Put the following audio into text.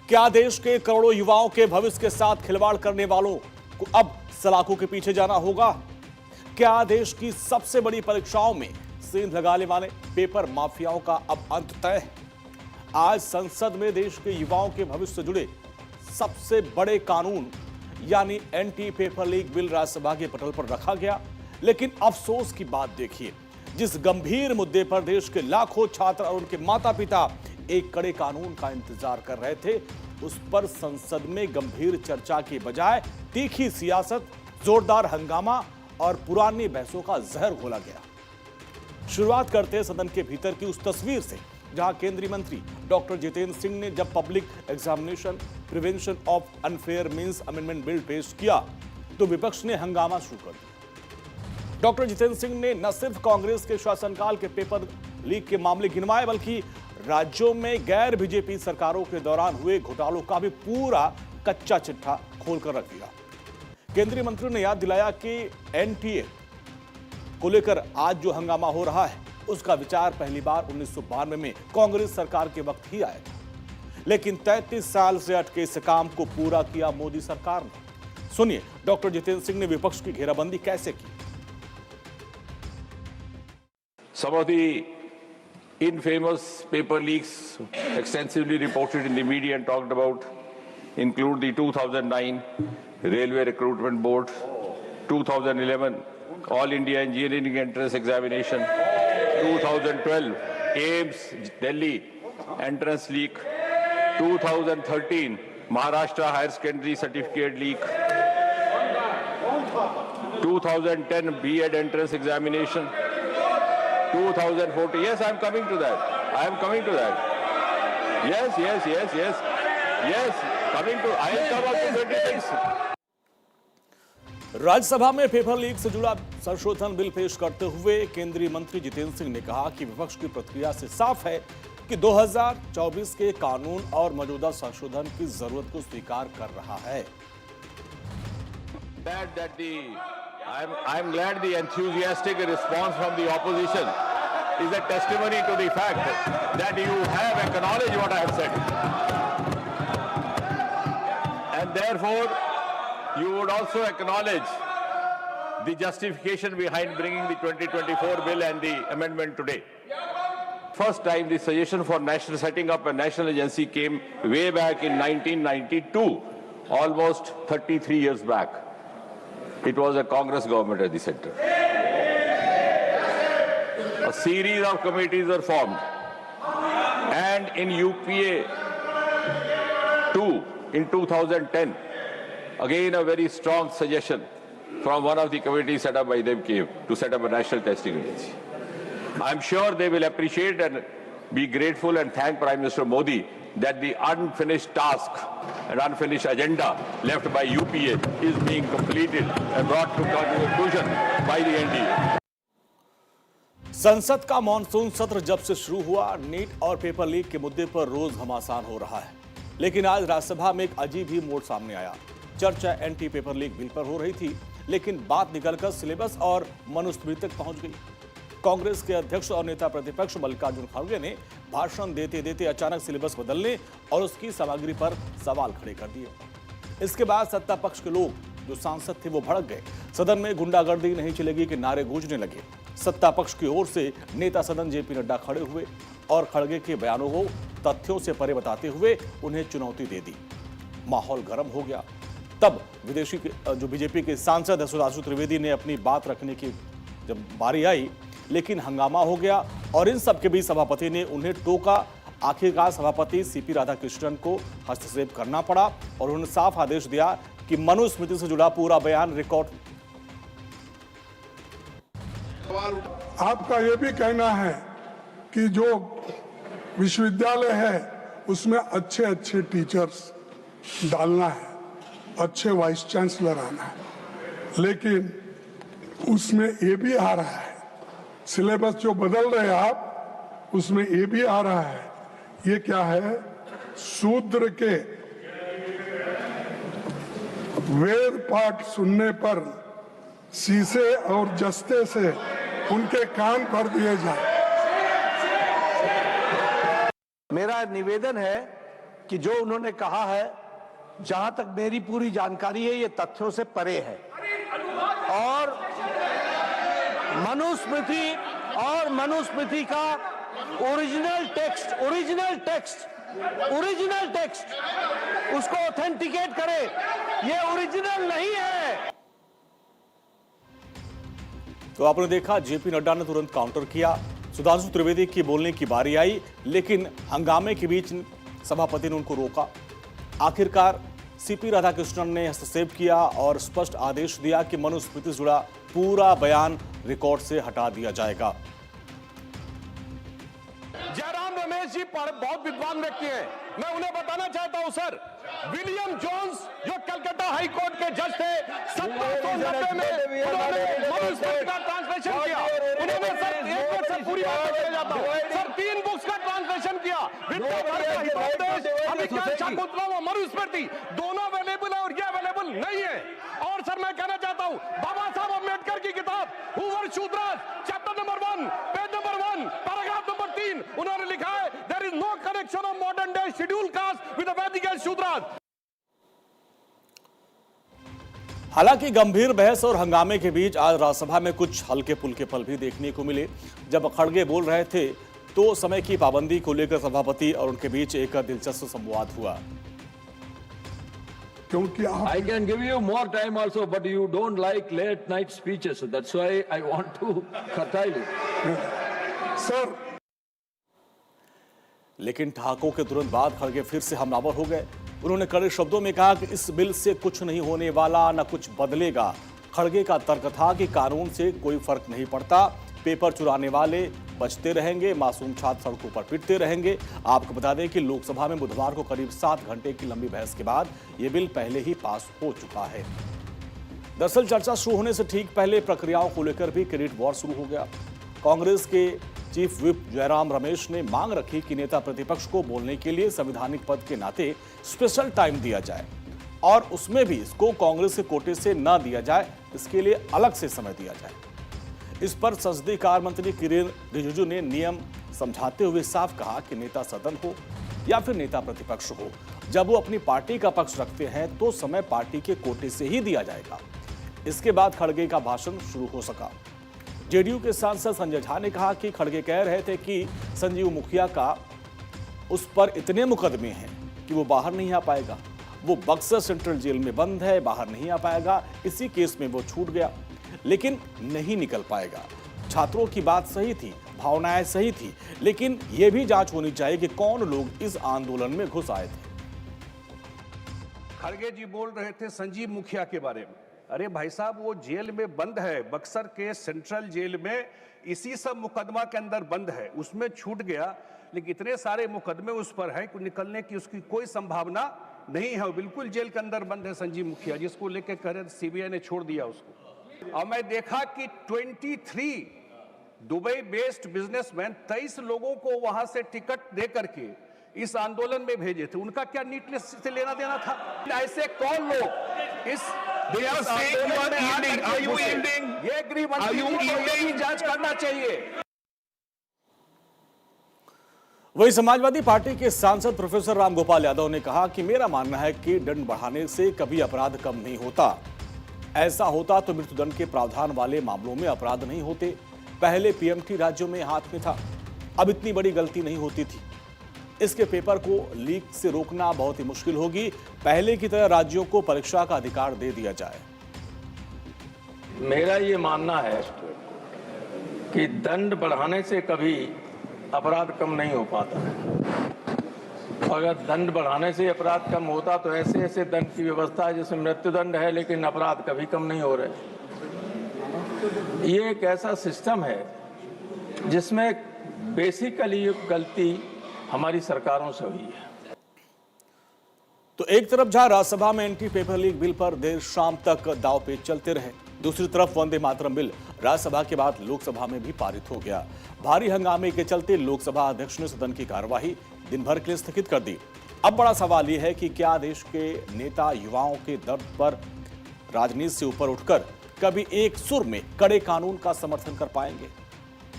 क्या देश के करोड़ों युवाओं के भविष्य के साथ खिलवाड़ करने वालों को अब सलाखों के पीछे जाना होगा? क्या देश की सबसे बड़ी परीक्षाओं में सेंध लगाने वाले पेपर माफियाओं का अब अंत तय है? आज संसद में देश के युवाओं के भविष्य से जुड़े सबसे बड़े कानून यानी anti paper leak bill Rajya Sabha के पटल पर रखा गया। लेकिन अफसोस की बात देखिए, जिस गंभीर मुद्दे पर देश के लाखों छात्र और उनके माता पिता एक कड़े कानून का इंतजार कर रहे थे, उस पर संसद में गंभीर चर्चा के बजाय तीखी सियासत, जोरदार हंगामा और पुरानी बहसों का जहर घोला गया। शुरुआत करते हैं सदन के भीतर की उस तस्वीर से, जहां केंद्रीय मंत्री डॉक्टर जितेंद्र सिंह ने जब public examination prevention of unfair means amendment bill पेश किया तो विपक्ष ने हंगामा शुरू कर दिया। डॉक्टर जितेंद्र सिंह ने न सिर्फ कांग्रेस के शासनकाल के पेपर लीक के मामले गिनवाए, बल्कि राज्यों में गैर बीजेपी सरकारों के दौरान हुए घोटालों का भी पूरा कच्चा चिट्ठा खोलकर रख दिया। केंद्रीय मंत्री ने याद दिलाया कि एनटीए को लेकर आज जो हंगामा हो रहा है, उसका विचार पहली बार 1992 में कांग्रेस सरकार के वक्त ही आया था, लेकिन 33 साल से अटके इस काम को पूरा किया मोदी सरकार ने। सुनिए डॉक्टर जितेंद्र सिंह ने विपक्ष की घेराबंदी कैसे की। Some of the infamous paper leaks extensively reported in the media and talked about include the 2009 Railway Recruitment Board, 2011 All India Engineering Entrance Examination, 2012 AIIMS Delhi Entrance Leak, 2013 Maharashtra Higher Secondary Certificate Leak, 2010 B.Ed Entrance Examination, 2014. Yes, I am coming to that. I am coming to that. Yes. Coming to. I will come up to 26. Rajya Sabha में paper leak से जुड़ा संशोधन bill पेश करते हुए केंद्रीय मंत्री जितेंद्र सिंह ने कहा कि विपक्ष की प्रतिक्रिया से साफ है कि 2024 के कानून और मौजूदा संशोधन की जरूरत को स्वीकार कर रहा है। I am glad the enthusiastic response from the opposition is a testimony to the fact that you have acknowledged what I have said. And therefore, you would also acknowledge the justification behind bringing the 2024 bill and the amendment today. First time the suggestion for setting up a national agency came way back in 1992, almost 33 years back. It was a Congress government at the center. A series of committees were formed, and in UPA 2 in 2010, again a very strong suggestion from one of the committees set up by them came to set up a national testing agency. I'm sure they will appreciate and be grateful and thank Prime Minister Modi that the unfinished task and unfinished agenda left by UPA is being completed and brought to conclusion by the NDA. संसद का monsoon सत्र जब से शुरू हुआ, NEET और paper leak के मुद्दे पर रोज घमासान हो रहा है, लेकिन आज राज्यसभा में एक अजीब ही मोड़ सामने आया। चर्चा एंटी पेपर लीक बिल पर हो रही थी, लेकिन बात निकलकर सिलेबस और मनुस्मृति तक पहुंच गई। कांग्रेस के अध्यक्ष और नेता प्रतिपक्ष मल्लिकार्जुन खड़गे ने भाषण देते देते अचानक सिलेबस बदलने और उसकी सामग्री पर सवाल खड़े कर दिए। इसके बाद सत्ता पक्ष के लोग जो सांसद थे वो भड़क गए। सदन में गुंडागर्दी नहीं चलेगी के नारे गूंजने लगे। सत्ता पक्ष की ओर से नेता सदन जेपी नड्डा खड़े हुए और खड़गे के बयानों को तथ्यों से परे बताते हुए उन्हें चुनौती दे दी। माहौल गर्म हो गया। तब विदेशी जो बीजेपी के सांसद है सुधांशु त्रिवेदी ने अपनी बात रखने की जब बारी आई, लेकिन हंगामा हो गया और इन सब के बीच सभापति ने उन्हें टोका। आखिरकार सभापति सीपी राधाकृष्णन को हस्तक्षेप करना पड़ा और उन्होंने साफ आदेश दिया कि मनुस्मृति से जुड़ा पूरा बयान रिकॉर्ड। आपका यह भी कहना है कि जो विश्वविद्यालय है उसमें अच्छे अच्छे टीचर्स डालना है, अच्छे वाइस चांसलर आना है, लेकिन उसमें ये भी आ रहा है, सिलेबस जो बदल रहे हैं आप, उसमें ये भी आ रहा है। ये क्या है? शूद्र के वेद पाठ सुनने पर शीशे और जस्ते से उनके कान कर दिए जाए। मेरा निवेदन है कि जो उन्होंने कहा है, जहां तक मेरी पूरी जानकारी है, ये तथ्यों से परे है। और मनुस्मृति का ओरिजिनल टेक्स्ट उसको ऑथेंटिकेट करे, ये ओरिजिनल नहीं है। तो आपने देखा जेपी नड्डा ने तुरंत काउंटर किया। सुधांशु त्रिवेदी की बोलने की बारी आई, लेकिन हंगामे के बीच सभापति ने उनको रोका। आखिरकार सीपी राधाकृष्णन ने हस्तक्षेप किया और स्पष्ट आदेश दिया कि मनुस्मृति से जुड़ा पूरा बयान रिकॉर्ड से हटा दिया जाएगा। जयराम रमेश जी बहुत विद्वान व्यक्ति हैं, मैं उन्हें बताना चाहता हूं सर, विलियम जोन्स जो कलकत्ता हाई कोर्ट के जज थे, 1790 में उन्होंने मनुस्मृति का ट्रांसलेशन किया। उन्होंने सर एक बार से पूरी बात चले जाता हूं सर, 3 बुक्स का ट्रांसलेशन किया, शाकुंतलम और मनुस्मृति दोनों अवेलेबल है और ये अवेलेबल नहीं है। और सर मैं कहना चाहता हूं, बाबा साहब अम्बेडकर की किताब who were Shudras, chapter number 1, page number 1, paragraph number 3, उन्होंने लिखा है there is no connection of modern day schedule caste with the Vedic Shudras. हालांकि गंभीर बहस और हंगामे के बीच आज राज्यसभा में कुछ हल्के पुल्के पल भी देखने को मिले। जब खड़गे बोल रहे थे तो समय की पाबंदी को लेकर सभापति और उनके बीच एक दिलचस्प संवाद हुआ। क्योंकि I can give you more time also, but you don't like late night speeches. So that's why I want to curtail it. Sir, लेकिन ठहाकों के तुरंत बाद खड़गे फिर से हमलावर हो गए। उन्होंने कड़े शब्दों में कहा कि इस बिल से कुछ नहीं होने वाला, न कुछ बदलेगा। खड़गे का तर्क था कि कानून से कोई फर्क नहीं पड़ता, पेपर चुराने वाले बचते रहेंगे, मासूम छात्र सड़कों पर पिटते रहेंगे। आपको बता दें कि लोकसभा में बुधवार को करीब 7 घंटे की लंबी बहस के बाद यह बिल पहले ही पास हो चुका है। दरअसल चर्चा शुरू होने से ठीक पहले प्रक्रियाओं को लेकर भी क्रेडिट वॉर शुरू हो गया। कांग्रेस के चीफ व्हिप जयराम रमेश ने मांग रखी कि नेता प्रतिपक्ष को बोलने के लिए संवैधानिक पद के नाते स्पेशल टाइम दिया जाए और उसमें भी इसको कांग्रेस के कोटे से न दिया जाए, इसके लिए अलग से समय दिया जाए। इस पर संसदीय कार्य मंत्री किरेन रिजिजू ने नियम समझाते हुए साफ कहा कि नेता सदन हो या फिर नेता प्रतिपक्ष हो, जब वो अपनी पार्टी का पक्ष रखते हैं तो समय पार्टी के कोटे से ही दिया जाएगा। इसके बाद खड़गे का भाषण शुरू हो सका। जेडीयू के सांसद संजय झा ने कहा कि खड़गे कह रहे थे कि संजीव मुखिया का उस पर इतने मुकदमे हैं कि वो बाहर नहीं आ पाएगा, वो बक्सर सेंट्रल जेल में बंद है, बाहर नहीं आ पाएगा, इसी केस में वो छूट गया लेकिन नहीं निकल पाएगा। छात्रों की बात सही थी, भावनाएं सही थी, लेकिन यह भी जांच होनी चाहिए कि कौन लोग इस आंदोलन में घुस आए थे। खड़गे जी बोल रहे थे संजीव मुखिया के बारे में। अरे भाई साहब, वो जेल में बंद है, बक्सर के सेंट्रल जेल में, इसी सब मुकदमा के अंदर बंद है, उसमें छूट गया। लेकिन इतने सारे मुकदमे उस पर हैं कि निकलने की उसकी कोई संभावना नहीं है। बिल्कुल जेल के अंदर बंद है संजीव मुखिया, जिसको लेकर कह रहे सीबीआई ने छोड़ दिया उसको। और मैं देखा कि 23 दुबई बेस्ड बिजनेसमैन 23 लोगों को वहां से टिकट दे करके इस आंदोलन में भेजे थे। उनका क्या नीटनेस से लेना देना था? ऐसे कौन लोग इस आंदोलन में ये गृहमंत्री की जांच करना चाहिए। वही समाजवादी पार्टी के सांसद प्रोफेसर रामगोपाल यादव ने कहा कि मेरा मानना है कि दंड बढ़ाने से कभी अपराध कम नहीं होता। ऐसा होता तो मृत्युदंड के प्रावधान वाले मामलों में अपराध नहीं होते। पहले पीएमटी राज्यों में हाथ में था, अब इतनी बड़ी गलती नहीं होती थी। इसके पेपर को लीक से रोकना बहुत ही मुश्किल होगी। पहले की तरह राज्यों को परीक्षा का अधिकार दे दिया जाए। मेरा ये मानना है कि दंड बढ़ाने से कभी अपराध कम नहीं हो पाता है। अगर दंड बढ़ाने से अपराध कम होता तो ऐसे ऐसे दंड की व्यवस्था है जिसमें मृत्युदंड है लेकिन अपराध कभी कम नहीं हो रहे। ये एक ऐसा सिस्टम है जिसमें बेसिकली गलती हमारी सरकारों से हुई है। तो एक तरफ जहां राज्यसभा में एंटी पेपर लीक बिल पर देर शाम तक दांवपेच चलते रहे, दूसरी तरफ वंदे मातरम बिल राज्यसभा के बाद लोकसभा में भी पारित हो गया। भारी हंगामे के चलते लोकसभा अध्यक्ष ने सदन की कार्यवाही दिन भर के लिए स्थगित कर दी। अब बड़ा सवाल यह है कि क्या देश के नेता युवाओं के दर्द पर राजनीति से ऊपर उठकर कभी एक सुर में कड़े कानून का समर्थन कर पाएंगे।